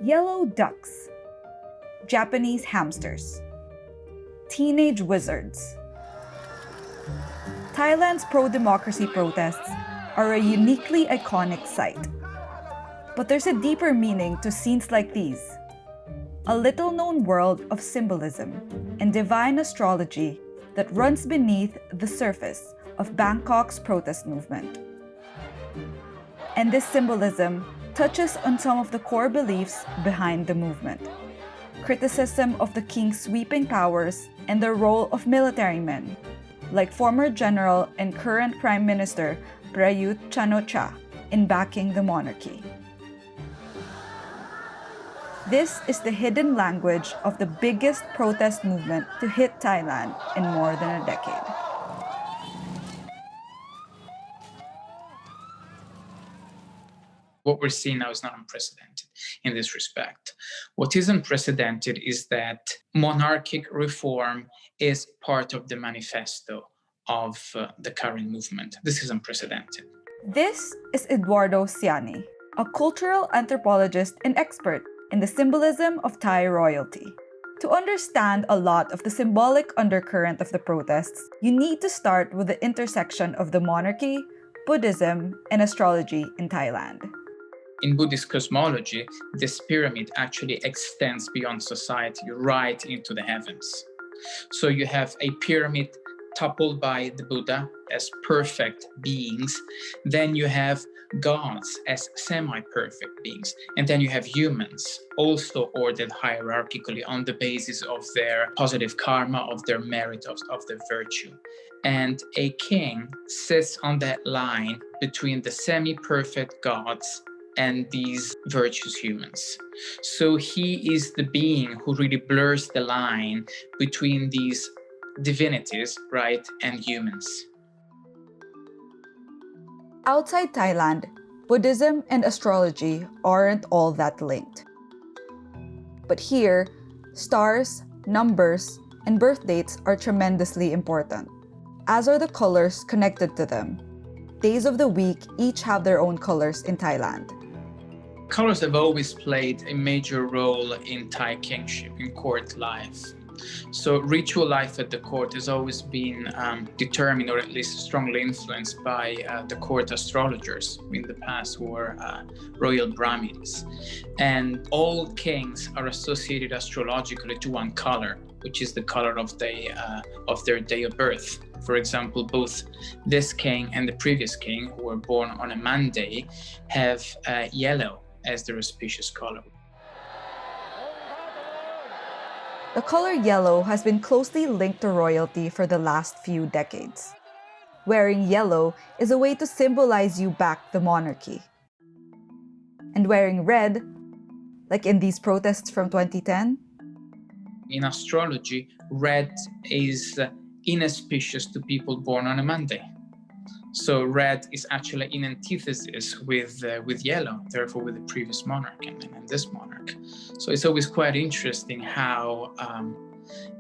Yellow ducks, Japanese hamsters, teenage wizards. Thailand's pro-democracy protests are a uniquely iconic sight. But there's a deeper meaning to scenes like these. A little-known world of symbolism and divine astrology that runs beneath the surface of Bangkok's protest movement. And this symbolism touches on some of the core beliefs behind the movement. Criticism of the king's sweeping powers and the role of military men, like former general and current Prime Minister Prayut Chan-o-cha, in backing the monarchy. This is the hidden language of the biggest protest movement to hit Thailand in more than a decade. What we're seeing now is not unprecedented in this respect. What is unprecedented is that monarchic reform is part of the manifesto of the current movement. This is unprecedented. This is Edoardo Siani, a cultural anthropologist and expert in the symbolism of Thai royalty. To understand a lot of the symbolic undercurrent of the protests, you need to start with the intersection of the monarchy, Buddhism, and astrology in Thailand. In Buddhist cosmology, this pyramid actually extends beyond society right into the heavens. So you have a pyramid toppled by the Buddha as perfect beings. Then you have gods as semi-perfect beings. And then you have humans also ordered hierarchically on the basis of their positive karma, of their merit, of their virtue. And a king sits on that line between the semi-perfect gods and these virtuous humans. So he is the being who really blurs the line between these divinities, right, and humans. Outside Thailand, Buddhism and astrology aren't all that linked. But here, stars, numbers, and birth dates are tremendously important, as are the colors connected to them. Days of the week each have their own colors in Thailand. Colors have always played a major role in Thai kingship, in court life. So ritual life at the court has always been determined, or at least strongly influenced by the court astrologers in the past, who were royal Brahmins. And all kings are associated astrologically to one color, which is the color of their day of birth. For example, both this king and the previous king, who were born on a Monday, have yellow as their auspicious color. The color yellow has been closely linked to royalty for the last few decades. Wearing yellow is a way to symbolize you back the monarchy. And wearing red, like in these protests from 2010? In astrology, red is inauspicious to people born on a Monday. So red is actually in antithesis with yellow, therefore with the previous monarch and this monarch. So it's always quite interesting how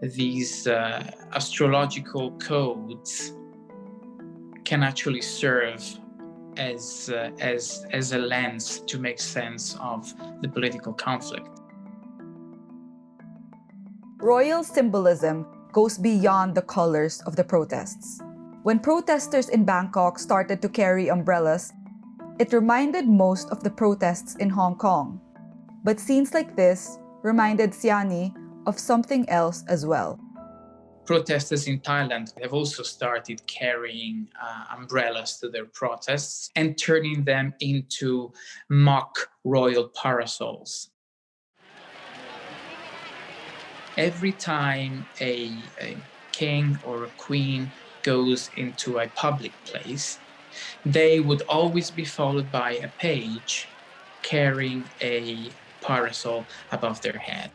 these astrological codes can actually serve as a lens to make sense of the political conflict. Royal symbolism goes beyond the colors of the protests. When protesters in Bangkok started to carry umbrellas, it reminded most of the protests in Hong Kong. But scenes like this reminded Siani of something else as well. Protesters in Thailand have also started carrying umbrellas to their protests and turning them into mock royal parasols. Every time a king or a queen goes into a public place, they would always be followed by a page carrying a parasol above their head.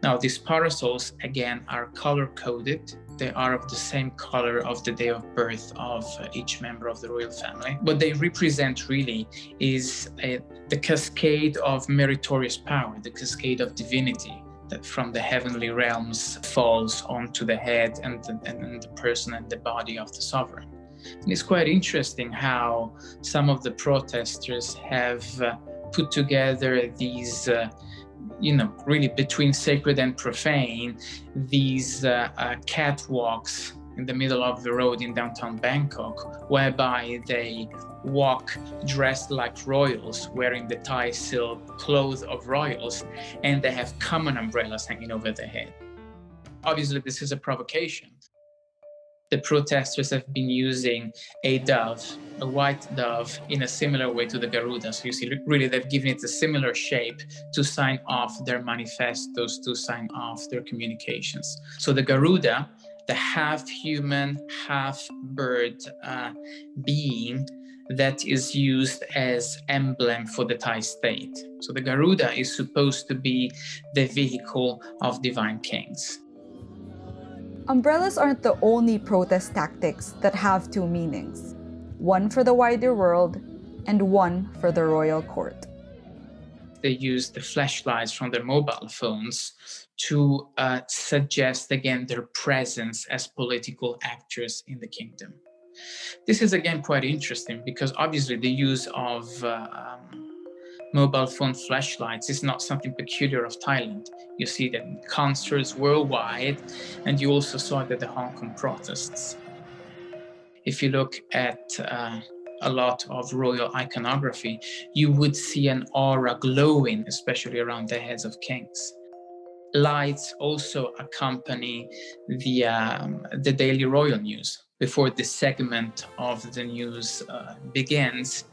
Now, these parasols, again, are color-coded. They are of the same color of the day of birth of each member of the royal family. What they represent really is the cascade of meritorious power, the cascade of divinity that from the heavenly realms falls onto the head and the person and the body of the sovereign. And it's quite interesting how some of the protesters have put together these really between sacred and profane, these catwalks in the middle of the road in downtown Bangkok, whereby they walk dressed like royals, wearing the Thai silk clothes of royals, and they have common umbrellas hanging over their head. Obviously, this is a provocation. The protesters have been using a dove, a white dove, in a similar way to the Garuda. So you see, really, they've given it a similar shape to sign off their manifestos, to sign off their communications. So the Garuda, the half-human, half-bird being that is used as emblem for the Thai state. So the Garuda is supposed to be the vehicle of divine kings. Umbrellas aren't the only protest tactics that have two meanings, one for the wider world and one for the royal court. They use the flashlights from their mobile phones to suggest again their presence as political actors in the kingdom. This is again quite interesting because obviously the use of mobile phone flashlights is not something peculiar of Thailand. You see that in concerts worldwide, and you also saw it at the Hong Kong protests. If you look at a lot of royal iconography, you would see an aura glowing, especially around the heads of kings. Lights also accompany the daily royal news. Before this segment of the news begins,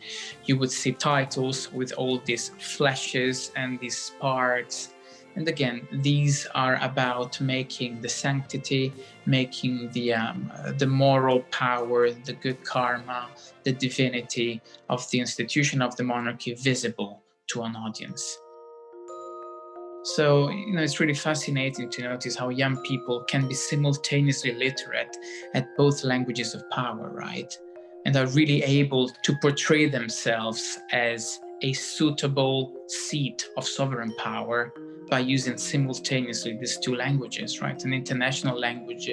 you would see titles with all these flashes and these sparks. And again, these are about making the sanctity, making the moral power, the good karma, the divinity of the institution of the monarchy visible to an audience. So, it's really fascinating to notice how young people can be simultaneously literate at both languages of power, right? And are really able to portray themselves as a suitable seat of sovereign power by using simultaneously these two languages, right? An international language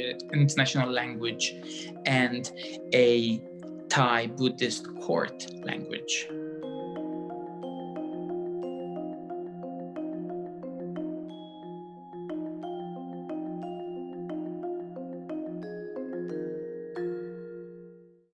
and a Thai Buddhist court language.